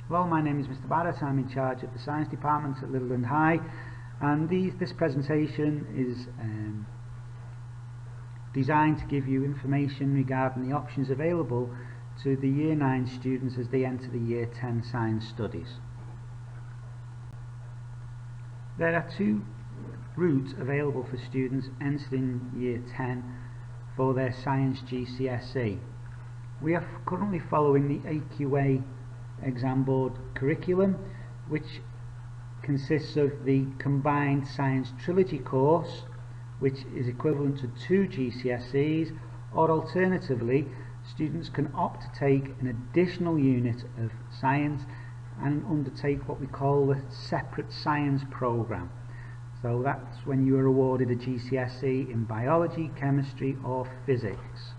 Hello, my name is Mr. Barrett. I'm in charge of the Science Department at Litherland High, and this presentation is designed to give you information regarding the options available to the Year 9 students as they enter the Year 10 Science Studies. There are two routes available for students entering Year 10 for their Science GCSE. We are currently following the AQA exam board curriculum, which consists of the combined science trilogy course, which is equivalent to 2 GCSEs, or alternatively students can opt to take an additional unit of science and undertake what we call the separate science program. So that's when you are awarded a GCSE in biology, chemistry or physics.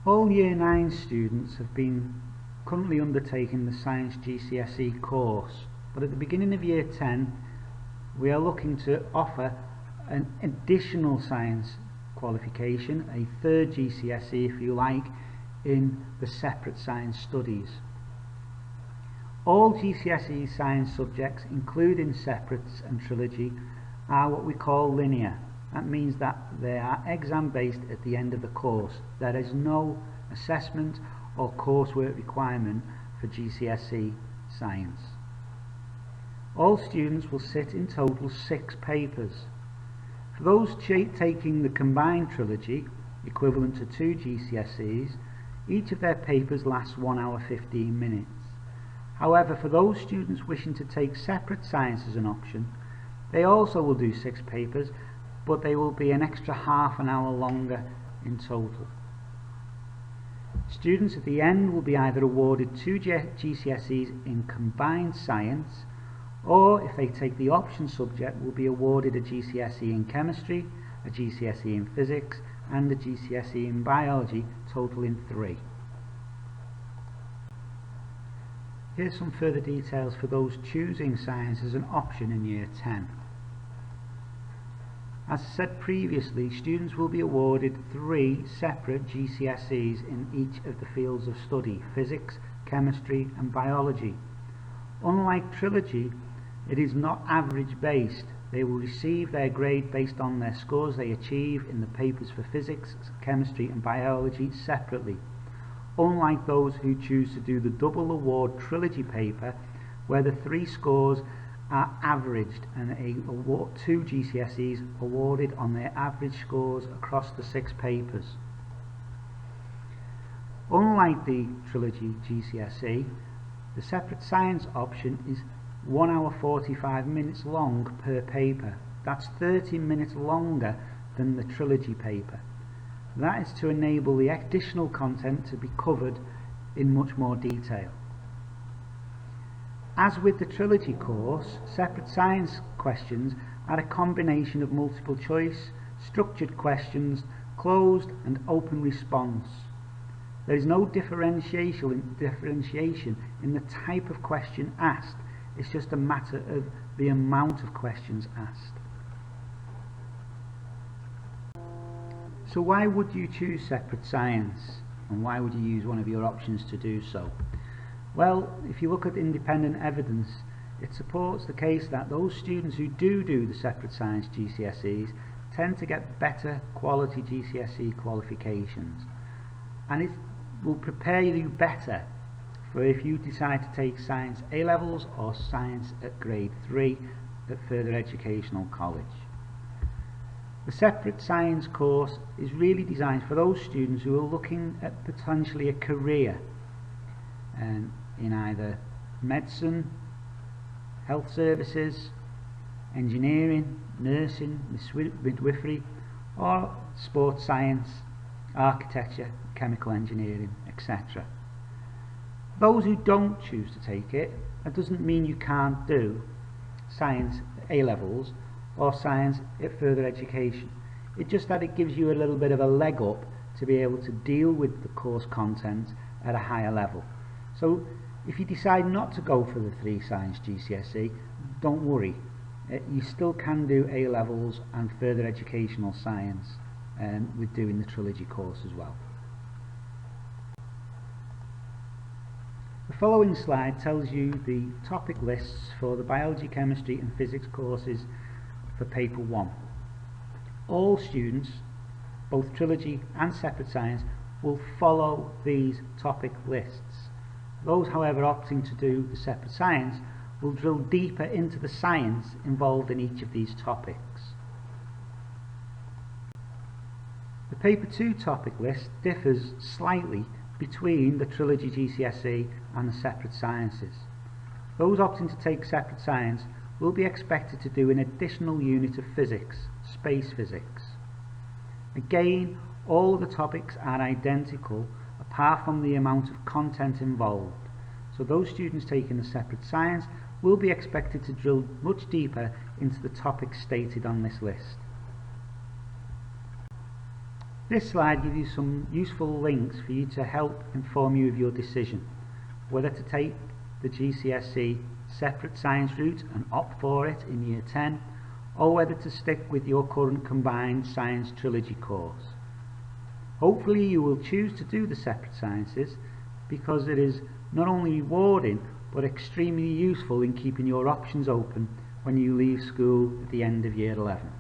All Year 9 students have been currently undertaking the Science GCSE course, but at the beginning of Year 10 we are looking to offer an additional science qualification, a third GCSE if you like, in the separate science studies. All GCSE science subjects, including separates and trilogy, are what we call linear. That means that they are exam based at the end of the course. There is no assessment or coursework requirement for GCSE science. All students will sit in total 6 papers. For those taking the combined trilogy, equivalent to 2 GCSEs, each of their papers lasts 1 hour 15 minutes. However, for those students wishing to take separate science as an option, they also will do 6 papers, but they will be an extra half an hour longer in total. Students at the end will be either awarded 2 GCSEs in combined science, or if they take the option subject, will be awarded a GCSE in chemistry, a GCSE in physics and a GCSE in biology, totaling 3. Here's some further details for those choosing science as an option in Year 10. As said previously, students will be awarded 3 separate GCSEs in each of the fields of study: physics, chemistry and biology. Unlike trilogy, it is not average based. They will receive their grade based on their scores they achieve in the papers for physics, chemistry and biology separately. Unlike those who choose to do the double award trilogy paper, where the 3 scores are averaged and 2 GCSEs awarded on their average scores across the 6 papers. Unlike the trilogy GCSE, the separate science option is 1 hour 45 minutes long per paper. That's 30 minutes longer than the trilogy paper. That is to enable the additional content to be covered in much more detail. As with the trilogy course, separate science questions are a combination of multiple choice, structured questions, closed and open response. There is no differentiation in the type of question asked. It's just a matter of the amount of questions asked. So why would you choose separate science, and why would you use one of your options to do so? Well, if you look at independent evidence, it supports the case that those students who do the separate science GCSEs tend to get better quality GCSE qualifications, and it will prepare you better for if you decide to take science A-levels or science at grade 3 at further educational college. The separate science course is really designed for those students who are looking at potentially a career in either medicine, health services, engineering, nursing, midwifery, or sports science, architecture, chemical engineering, etc. Those who don't choose to take it, that doesn't mean you can't do science A-levels or science at further education. It's just that it gives you a little bit of a leg up to be able to deal with the course content at a higher level. So if you decide not to go for the 3 Science GCSE, don't worry. You still can do A-levels and further educational science with doing the trilogy course as well. The following slide tells you the topic lists for the biology, chemistry and physics courses for paper 1. All students, both trilogy and separate science, will follow these topic lists. Those, however, opting to do the separate science will drill deeper into the science involved in each of these topics. The paper 2 topic list differs slightly between the trilogy GCSE and the separate sciences. Those opting to take separate science will be expected to do an additional unit of physics, space physics. Again, all the topics are identical apart from the amount of content involved. So those students taking the separate science will be expected to drill much deeper into the topics stated on this list. This slide gives you some useful links for you to help inform you of your decision, whether to take the GCSE separate science route and opt for it in year 10, or whether to stick with your current combined science trilogy course. Hopefully you will choose to do the separate sciences because it is not only rewarding but extremely useful in keeping your options open when you leave school at the end of year 11.